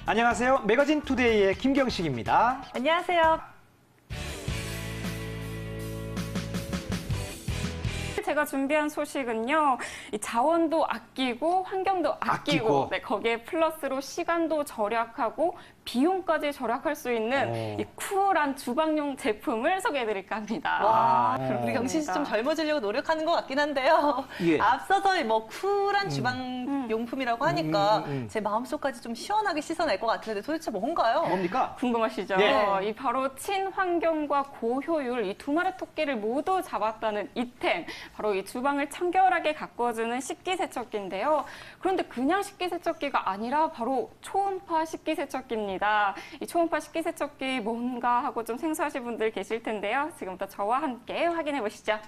안녕하세요. 매거진 투데이의 김경식입니다. 안녕하세요. 제가 준비한 소식은요. 이 자원도 아끼고 환경도 아끼고. 네, 거기에 플러스로 시간도 절약하고 비용까지 절약할 수 있는 이 쿨한 주방용 제품을 소개해드릴까 합니다. 와, 우리 경신 씨 좀 젊어지려고 노력하는 것 같긴 한데요. 예. 앞서서 뭐 쿨한 주방 용품이라고 하니까 제 마음속까지 좀 시원하게 씻어낼 것 같은데 도대체 뭔가요? 뭡니까? 궁금하시죠? 예. 이 바로 친환경과 고효율 이 두 마리 토끼를 모두 잡았다는 이템. 바로 이 주방을 청결하게 가꿔주는 식기세척기인데요. 그런데 그냥 식기세척기가 아니라 바로 초음파 식기세척기입니다. 이 초음파 식기세척기 뭔가 하고 좀 생소하신 분들 계실 텐데요. 지금부터 저와 함께 확인해 보시죠.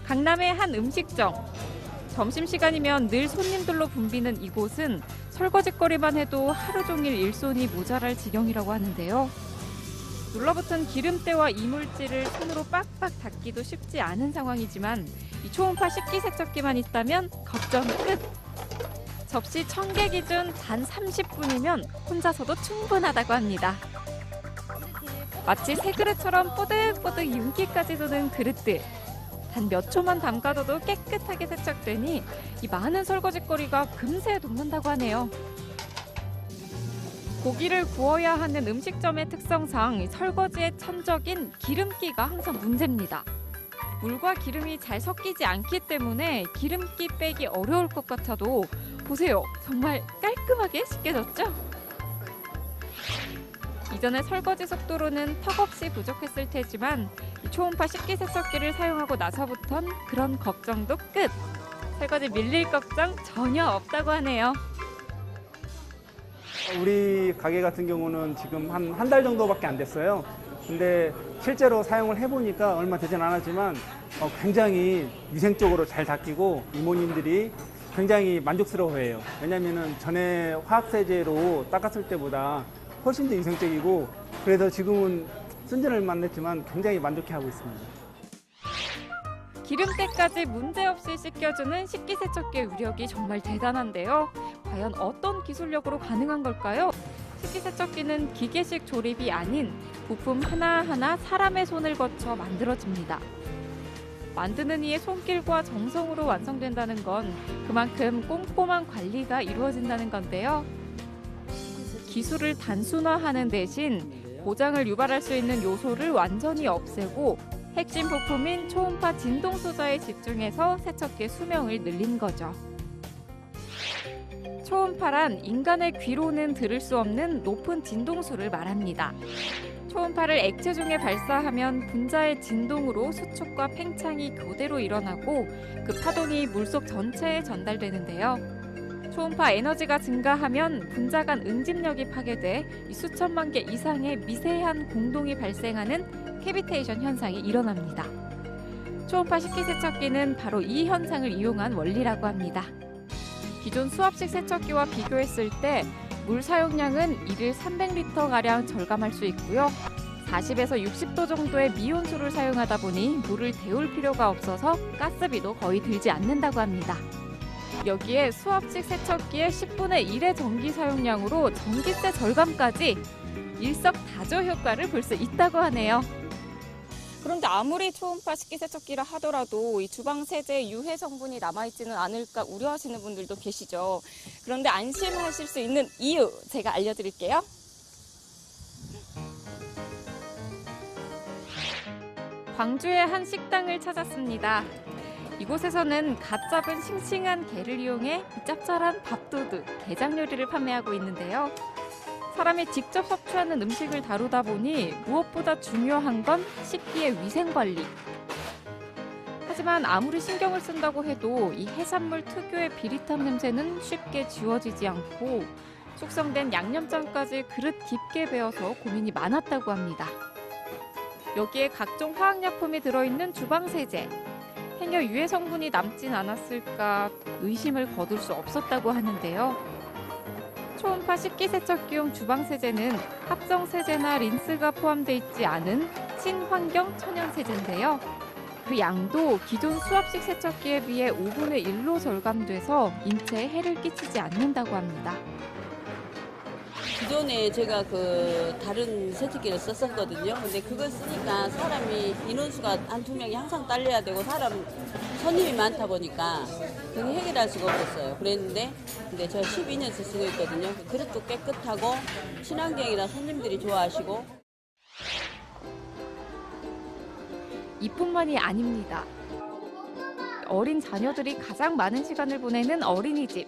강남의 한 음식점. 점심시간이면 늘 손님들로 붐비는 이곳은 설거지거리만 해도 하루 종일 일손이 모자랄 지경이라고 하는데요. 눌러붙은 기름때와 이물질을 손으로 빡빡 닦기도 쉽지 않은 상황이지만 이 초음파 식기세척기만 있다면 걱정 끝! 접시 1000개 기준 단 30분이면 혼자서도 충분하다고 합니다. 마치 새 그릇처럼 뽀득뽀득 윤기까지 도는 그릇들. 단 몇 초만 담가둬도 깨끗하게 세척되니 이 많은 설거지거리가 금세 녹는다고 하네요. 고기를 구워야 하는 음식점의 특성상 설거지의 천적인 기름기가 항상 문제입니다. 물과 기름이 잘 섞이지 않기 때문에 기름기 빼기 어려울 것 같아도 보세요. 정말 깔끔하게 씻겨졌죠? 이전의 설거지 속도로는 턱없이 부족했을 테지만 초음파 식기세척기를 사용하고 나서부턴 그런 걱정도 끝! 설거지 밀릴 걱정 전혀 없다고 하네요. 우리 가게 같은 경우는 지금 한 달 정도밖에 안 됐어요. 근데 실제로 사용을 해보니까 얼마 되진 않았지만 굉장히 위생적으로 잘 닦이고 이모님들이 굉장히 만족스러워해요. 왜냐면은 전에 화학세제로 닦았을 때보다 훨씬 더 위생적이고 그래서 지금은 쓴 지는 얼마 안 됐지만 굉장히 만족해하고 있습니다. 기름때까지 문제없이 씻겨주는 식기세척기의 위력이 정말 대단한데요. 과연 어떤 기술력으로 가능한 걸까요? 식기세척기는 기계식 조립이 아닌 부품 하나하나 사람의 손을 거쳐 만들어집니다. 만드는 이의 손길과 정성으로 완성된다는 건 그만큼 꼼꼼한 관리가 이루어진다는 건데요. 기술을 단순화하는 대신 고장을 유발할 수 있는 요소를 완전히 없애고 핵심 부품인 초음파 진동 소자에 집중해서 세척기의 수명을 늘린 거죠. 초음파란 인간의 귀로는 들을 수 없는 높은 진동수를 말합니다. 초음파를 액체 중에 발사하면 분자의 진동으로 수축과 팽창이 교대로 일어나고 그 파동이 물속 전체에 전달되는데요. 초음파 에너지가 증가하면 분자 간 응집력이 파괴돼 수천만 개 이상의 미세한 공동이 발생하는 캐비테이션 현상이 일어납니다. 초음파 식기세척기는 바로 이 현상을 이용한 원리라고 합니다. 기존 수압식 세척기와 비교했을 때 물 사용량은 일일 300리터가량 절감할 수 있고요. 40에서 60도 정도의 미온수를 사용하다 보니 물을 데울 필요가 없어서 가스비도 거의 들지 않는다고 합니다. 여기에 수압식 세척기의 10분의 1의 전기 사용량으로 전기세 절감까지 일석다조 효과를 볼 수 있다고 하네요. 그런데 아무리 초음파 식기세척기라 하더라도 이 주방 세제에 유해 성분이 남아있지는 않을까 우려하시는 분들도 계시죠. 그런데 안심하실 수 있는 이유 제가 알려드릴게요. 광주의 한 식당을 찾았습니다. 이곳에서는 갓 잡은 싱싱한 게를 이용해 짭짤한 밥도둑, 게장 요리를 판매하고 있는데요. 사람이 직접 섭취하는 음식을 다루다 보니 무엇보다 중요한 건 식기의 위생관리. 하지만 아무리 신경을 쓴다고 해도 이 해산물 특유의 비릿한 냄새는 쉽게 지워지지 않고 숙성된 양념장까지 그릇 깊게 배어서 고민이 많았다고 합니다. 여기에 각종 화학약품이 들어있는 주방세제. 행여 유해 성분이 남진 않았을까 의심을 거둘 수 없었다고 하는데요. 초음파 식기세척기용 주방세제는 합성세제나 린스가 포함되어 있지 않은 친환경 천연세제인데요. 그 양도 기존 수압식 세척기에 비해 5분의 1로 절감돼서 인체에 해를 끼치지 않는다고 합니다. 기존에 제가 그 다른 세척기를 썼었거든요. 근데 그걸 쓰니까 사람이 인원수가 한두 명이 항상 딸려야 되고 손님이 많다 보니까 그걸 해결할 수가 없었어요. 그랬는데 근데 제가 12년째 쓰고 있거든요. 그릇도 깨끗하고 친환경이라 손님들이 좋아하시고. 이뿐만이 아닙니다. 어린 자녀들이 가장 많은 시간을 보내는 어린이집.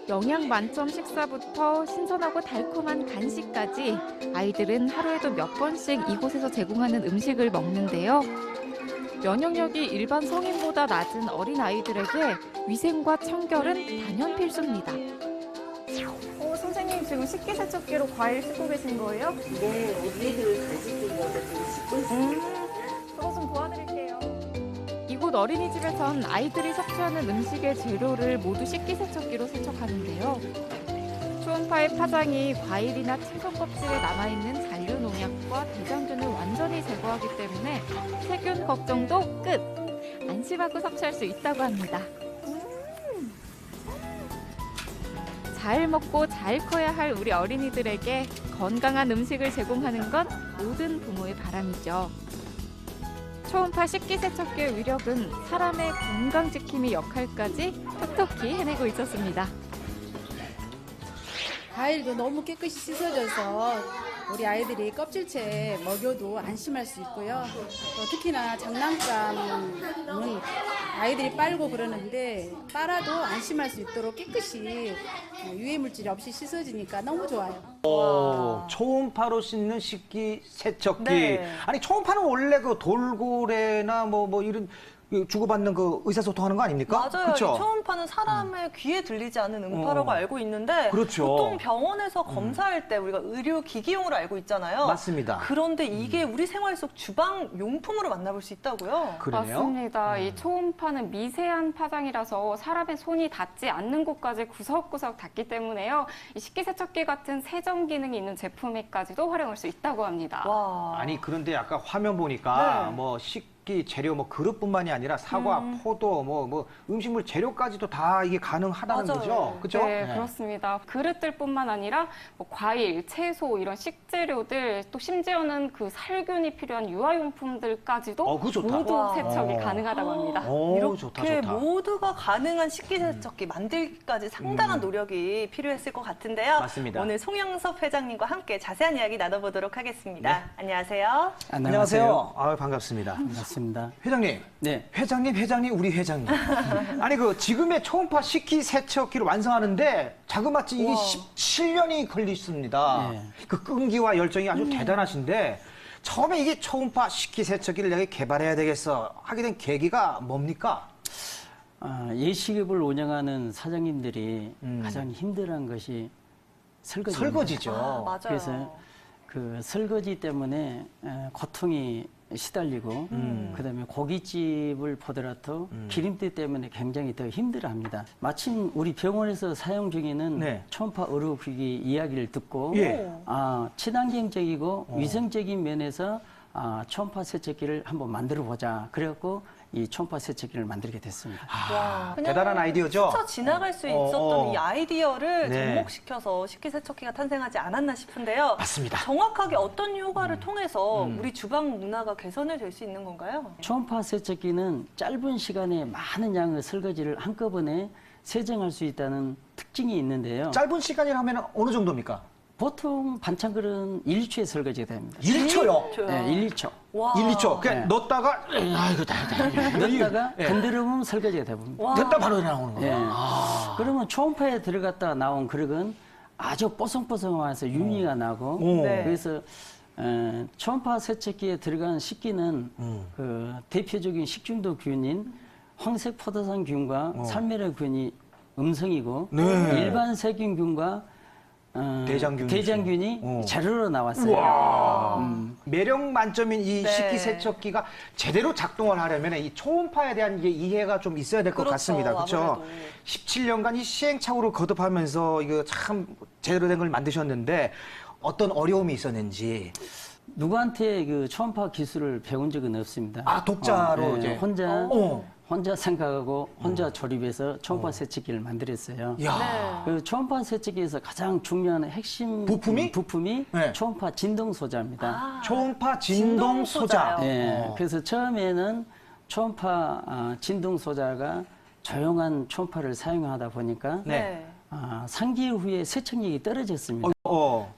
영양 만점 식사부터 신선하고 달콤한 간식까지 아이들은 하루에도 몇 번씩 이곳에서 제공하는 음식을 먹는데요. 면역력이 일반 성인보다 낮은 어린 아이들에게 위생과 청결은 단연 필수입니다. 선생님 지금 식기세척기로 과일 씻고 계신 거예요? 네, 우리 애들 간식들도 씻고 있어요. 저도 좀 도와드릴게요. 이곳 어린이집에선 아이들이 섭취하는 음식의 재료를 모두 식기세척기로 세척하는데요. 초음파의 파장이 과일이나 채소 껍질에 남아있는 잔류 농약과 대장균을 완전히 제거하기 때문에 세균 걱정도 끝! 안심하고 섭취할 수 있다고 합니다. 잘 먹고 잘 커야 할 우리 어린이들에게 건강한 음식을 제공하는 건 모든 부모의 바람이죠. 초음파 식기세척기의 위력은 사람의 건강지킴이 역할까지 톡톡히 해내고 있었습니다. 과일도 너무 깨끗이 씻어져서 우리 아이들이 껍질째 먹여도 안심할 수 있고요. 또 특히나 장난감은 아이들이 빨고 그러는데 빨아도 안심할 수 있도록 깨끗이 유해물질이 없이 씻어지니까 너무 좋아요. 초음파로 씻는 식기 세척기. 네. 아니 초음파는 원래 그 돌고래나 뭐 이런 주고받는 그 의사소통하는 거 아닙니까? 맞아요. 그렇죠? 이 초음파는 사람의 귀에 들리지 않는 음파라고 알고 있는데 그렇죠. 보통 병원에서 검사할 때 우리가 의료기기용으로 알고 있잖아요. 맞습니다. 그런데 이게 우리 생활 속 주방 용품으로 만나볼 수 있다고요? 그러네요. 맞습니다. 이 초음파는 미세한 파장이라서 사람의 손이 닿지 않는 곳까지 구석구석 닿기 때문에요. 이 식기세척기 같은 세정 기능이 있는 제품에까지도 활용할 수 있다고 합니다. 와. 아니 그런데 아까 화면 보니까 네. 뭐 식기 재료 뭐 그릇뿐만이 아니라 사과, 포도 뭐 음식물 재료까지도 다 이게 가능하다는 맞아요. 거죠. 그렇죠? 네, 그렇습니다. 그릇들뿐만 아니라 뭐 과일, 채소 이런 식재료들 또 심지어는 그 살균이 필요한 유아용품들까지도 그거 좋다. 모두 와. 세척이 가능하다고 합니다. 오, 이렇게 좋다, 좋다. 모두가 가능한 식기세척기 만들기까지 상당한 노력이 필요했을 것 같은데요. 맞습니다. 오늘 송영섭 회장님과 함께 자세한 이야기 나눠보도록 하겠습니다. 안녕하세요. 안녕하세요. 반갑습니다. 반갑습니다. 회장님. 네. 회장님, 우리 회장님. 아니 그 지금의 초음파 식기 세척기를 완성하는데 자그마치 이게 와. 17년이 걸리셨습니다. 네. 그 끈기와 열정이 아주 대단하신데 처음에 이게 초음파 식기 세척기를 내가 개발해야 되겠어 하게 된 계기가 뭡니까? 예식업을 운영하는 사장님들이 가장 힘들어한 것이 설거지입니다. 설거지죠. 맞아요. 그래서 그 설거지 때문에 고통이 시달리고 그다음에 고깃집을 보더라도 기름때 때문에 굉장히 더 힘들어합니다. 마침 우리 병원에서 사용 중에는 네. 초음파 의료기기 이야기를 듣고 예. 친환경적이고 위생적인 면에서 초음파 세척기를 한번 만들어 보자. 그래갖고 이 초음파 세척기를 만들게 됐습니다. 와, 그냥 대단한 아이디어죠? 스쳐 지나갈 수 있었던 이 아이디어를 네. 접목시켜서 식기세척기가 탄생하지 않았나 싶은데요. 맞습니다. 정확하게 어떤 효과를 통해서 우리 주방 문화가 개선이 될 수 있는 건가요? 초음파 세척기는 짧은 시간에 많은 양의 설거지를 한꺼번에 세정할 수 있다는 특징이 있는데요. 짧은 시간이라면 어느 정도입니까? 보통 반찬 그릇은 1, 2초에 설거지가 됩니다. 1초요? 네, 1, 2초. 와. 1, 2초. 그냥 네. 넣었다가 아이고 넣다가 예. 건드려보면 설거지가 돼봅니다. 와. 넣었다 바로 나오는 예. 거예요. 그러면 초음파에 들어갔다 나온 그릇은 아주 뽀송뽀송하면서 윤기가 나고 네. 그래서 초음파 세척기에 들어간 식기는 그 대표적인 식중독균인 황색 포도상균과 살메라균이 음성이고 네. 일반 세균균과 대장균이 어. 자료로 나왔어요. 매력 만점인 이 네. 식기세척기가 제대로 작동을 하려면 이 초음파에 대한 이해가 좀 있어야 될 것 그렇죠, 같습니다. 그렇죠? 아무래도. 17년간 이 시행착오를 거듭하면서 이거 참 제대로 된 걸 만드셨는데 어떤 어려움이 있었는지. 누구한테 그 초음파 기술을 배운 적은 없습니다. 아, 독자로 이제. 혼자 생각하고 혼자 조립해서 초음파 세척기를 만들었어요. 야. 그 초음파 세척기에서 가장 중요한 핵심 부품이 네. 초음파 진동 소자입니다. 초음파 진동 소자. 네, 그래서 처음에는 초음파 진동 소자가 조용한 초음파를 사용하다 보니까 네. 상기일 후에 세척력이 떨어졌습니다.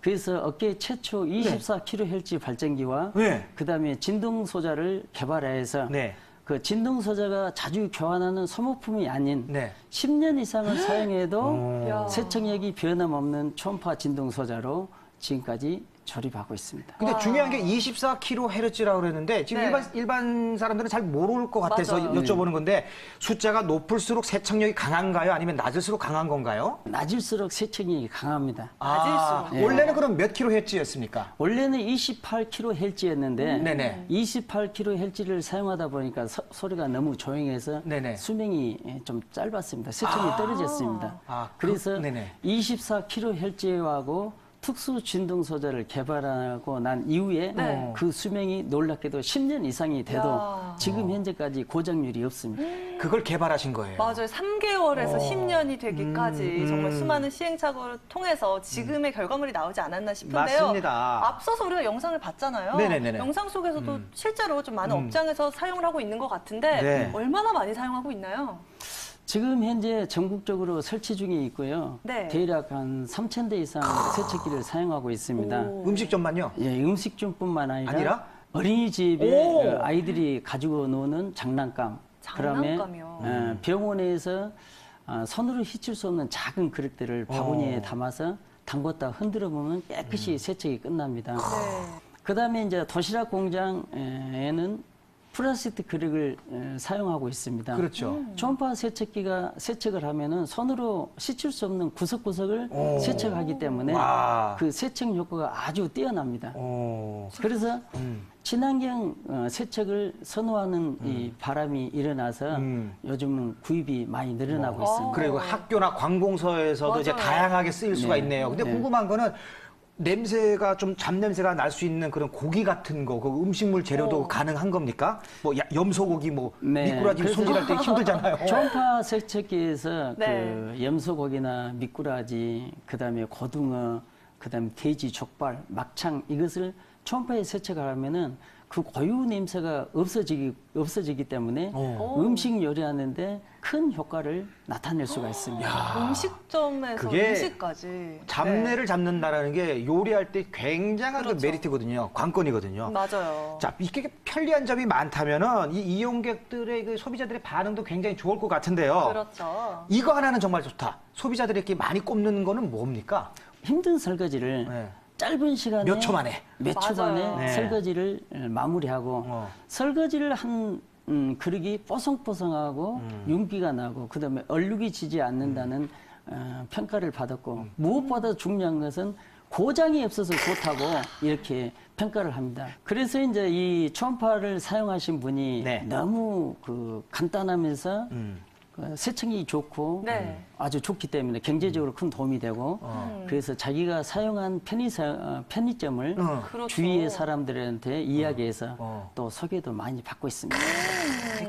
그래서 업계 최초 24kHz 발전기와 네. 그다음에 진동 소자를 개발해서 네. 그 진동 소자가 자주 교환하는 소모품이 아닌 네. 10년 이상을 사용해도 세척력이 변함없는 초음파 진동 소자로 지금까지 조립하고 있습니다. 근데 중요한 게 24kHz라고 그랬는데 지금 네. 일반 사람들은 잘 모를 것 같아서 맞아요. 여쭤보는 건데 숫자가 높을수록 세척력이 강한가요? 아니면 낮을수록 강한 건가요? 낮을수록 세척력이 강합니다. 낮을수록. 원래는 그럼 몇 kHz였습니까? 원래는 28kHz였는데 네네. 28kHz를 사용하다 보니까 소리가 너무 조용해서 네네. 수명이 좀 짧았습니다. 세척이 떨어졌습니다. 그래서 네네. 24kHz하고 특수 진동 소자를 개발하고 난 이후에 네. 그 수명이 놀랍게도 10년 이상이 돼도 지금 현재까지 고장률이 없습니다. 그걸 개발하신 거예요. 맞아요. 3개월에서 10년이 되기까지 정말 수많은 시행착오를 통해서 지금의 결과물이 나오지 않았나 싶은데요. 맞습니다. 앞서서 우리가 영상을 봤잖아요. 네네네네. 영상 속에서도 실제로 좀 많은 업장에서 사용을 하고 있는 것 같은데 네. 얼마나 많이 사용하고 있나요? 지금 현재 전국적으로 설치 중에 있고요. 네. 대략 한 3,000대 이상 세척기를 사용하고 있습니다. 음식점만요? 예, 음식점뿐만 아니라? 어린이집에 그 아이들이 가지고 노는 장난감, 장난감이요? 병원에서 손으로 휘칠 수 없는 작은 그릇들을 바구니에 담아서 담궜다 흔들어 보면 깨끗이 세척이 끝납니다. 네. 그다음에 이제 도시락 공장에는 플라스틱 그릇을 사용하고 있습니다. 그렇죠. 초음파 세척기가 세척을 하면은 손으로 씻을 수 없는 구석구석을 세척하기 때문에 그 세척 효과가 아주 뛰어납니다. 그래서 친환경 세척을 선호하는 이 바람이 일어나서 요즘은 구입이 많이 늘어나고 있습니다. 그리고 학교나 관공서에서도 이제 맞아요. 다양하게 쓰일 수가 있네요. 근데 궁금한 거는 냄새가 좀 잡냄새가 날 수 있는 그런 고기 같은 거, 그 음식물 재료도 가능한 겁니까? 뭐 염소고기, 뭐 미꾸라지 그래서 손질할 때 힘들잖아요. 초음파 세척기에서 네. 그 염소고기나 미꾸라지, 그다음에 고등어, 그다음에 돼지 족발, 막창 이것을 초음파에 세척을 하면은 그 고유 냄새가 없어지기 때문에 음식 요리하는데 큰 효과를 나타낼 수가 있습니다. 음식점에서 그게 음식까지. 잡내를 잡는다라는 게 요리할 때 굉장한 그 그렇죠. 메리트거든요. 관건이거든요. 맞아요. 자, 이렇게 편리한 점이 많다면은 이 이용객들의 그 소비자들의 반응도 굉장히 좋을 것 같은데요. 그렇죠. 이거 하나는 정말 좋다. 소비자들이 이렇게 많이 꼽는 거는 뭡니까? 힘든 설거지를 네. 짧은 시간에 몇 초 만에. 몇 초 맞아요. 만에 네. 설거지를 마무리하고 설거지를 한 그릇이 뽀송뽀송하고 윤기가 나고 그다음에 얼룩이 지지 않는다는 평가를 받았고 무엇보다 중요한 것은 고장이 없어서 좋다고 이렇게 평가를 합니다. 그래서 이제 이 초음파를 사용하신 분이 네. 너무 그 간단하면서 세척이 좋고 네. 아주 좋기 때문에 경제적으로 큰 도움이 되고 그래서 자기가 사용한 편의점을 그렇죠. 주위의 사람들한테 이야기해서 또 소개도 많이 받고 있습니다.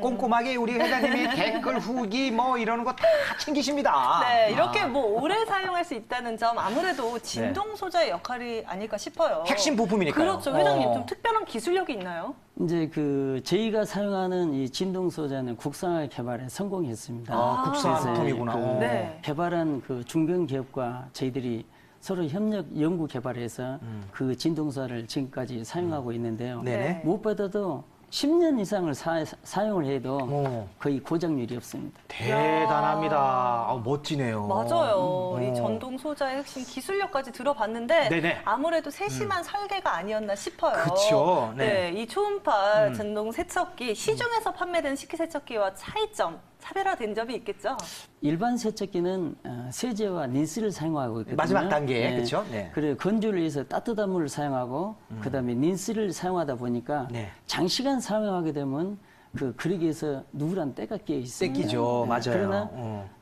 꼼꼼하게 우리 회장님이 댓글 후기 뭐 이러는 거 다 챙기십니다. 네, 이렇게 뭐 오래 사용할 수 있다는 점 아무래도 진동 소자의 역할이 아닐까 싶어요. 핵심 부품이니까요. 그렇죠. 회장님 좀 특별한 기술력이 있나요? 이제 그 저희가 사용하는 이 진동 소자는 국산화 개발에 성공했습니다. 국산품이구나. 그래서 그 네. 개발한 그 중견 기업과 저희들이 서로 협력 연구 개발해서 그 진동 소자를 지금까지 사용하고 있는데요. 네네. 무엇보다도 10년 이상을 사용을 해도 거의 고장률이 없습니다. 대단합니다. 멋지네요. 맞아요. 이 전동 소자의 핵심 기술력까지 들어봤는데 네네. 아무래도 세심한 설계가 아니었나 싶어요. 그쵸. 네. 이 초음파 전동 세척기 시중에서 판매되는 식기세척기와 차이점, 차별화된 점이 있겠죠? 일반 세척기는 세제와 린스를 사용하고 있거든요. 마지막 단계, 그쵸? 네. 그래 건조를 위해서 따뜻한 물을 사용하고 그다음에 린스를 사용하다 보니까 네. 장시간 사용하게 되면 그 그릇에서 누런 때가 끼어 있습니다. 뺏기죠. 맞아요. 그러나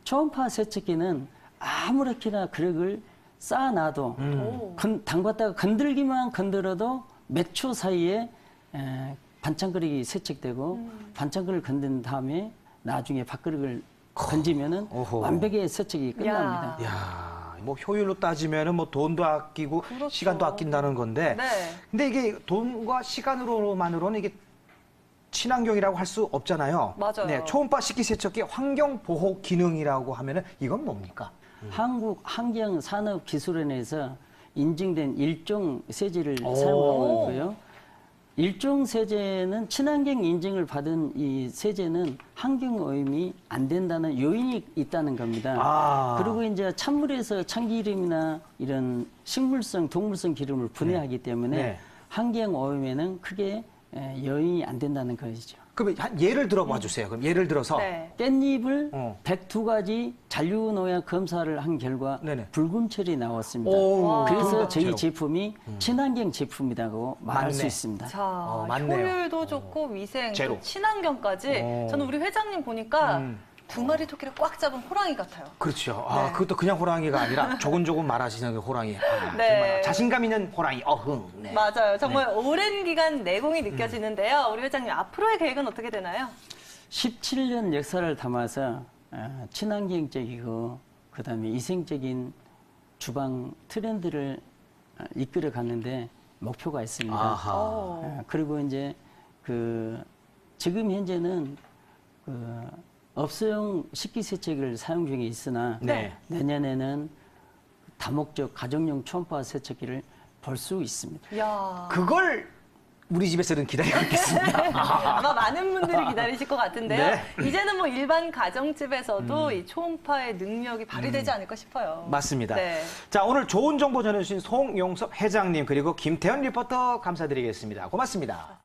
초음파 세척기는 아무렇게나 그릇을 쌓아놔도 담갔다가 건들기만 건드려도 몇 초 사이에 반창고리 세척되고 반창고를 건든 다음에 나중에 밥그릇을 건지면은 어허. 완벽히 세척이 끝납니다. 야, 뭐 효율로 따지면은 뭐 돈도 아끼고 그렇죠. 시간도 아낀다는 건데. 네. 근데 이게 돈과 시간으로만으로는 이게 친환경이라고 할 수 없잖아요. 맞아요. 네, 초음파 식기세척기 환경 보호 기능이라고 하면은 이건 뭡니까? 한국 환경산업기술원에서 인증된 일종 세제를 오. 사용하고 있고요. 일종 세제는 친환경 인증을 받은 이 세제는 환경오염이 안 된다는 요인이 있다는 겁니다. 아. 그리고 이제 찬물에서 참기름이나 이런 식물성, 동물성 기름을 분해하기 때문에 네. 환경오염에는 크게 요인이 안 된다는 것이죠. 그럼 한 예를 들어봐 주세요. 그럼 예를 들어서 네. 깻잎을 어. 102가지 잔류농약 검사를 한 결과 네네. 붉은철이 나왔습니다. 오, 그래서 저희 붉은채로. 제품이 친환경 제품이라고 말할 맞네. 수 있습니다. 자, 맞네요. 효율도 좋고 위생, 제로. 또 친환경까지. 저는 우리 회장님 보니까 두 마리 토끼를 꽉 잡은 호랑이 같아요. 그렇죠. 아, 그것도 그냥 호랑이가 아니라 조곤조곤 말하시는 그 호랑이. 아, 네. 정말 자신감 있는 호랑이. 어흥. 네. 맞아요. 정말 오랜 기간 내공이 느껴지는데요. 우리 회장님 앞으로의 계획은 어떻게 되나요? 17년 역사를 담아서 친환경적이고 그다음에 위생적인 주방 트렌드를 이끌어 갔는데 목표가 있습니다. 아하. 그리고 이제 지금 현재는 업소용 식기세척기를 사용 중에 있으나 네. 내년에는 다목적 가정용 초음파 세척기를 볼 수 있습니다. 이야. 그걸 우리 집에서는 기다리고 있겠습니다. 아마 많은 분들이 기다리실 것 같은데요. 네. 이제는 뭐 일반 가정집에서도 이 초음파의 능력이 발휘되지 않을까 싶어요. 맞습니다. 네. 자, 오늘 좋은 정보 전해주신 송용섭 회장님 그리고 김태현 리포터 감사드리겠습니다. 고맙습니다.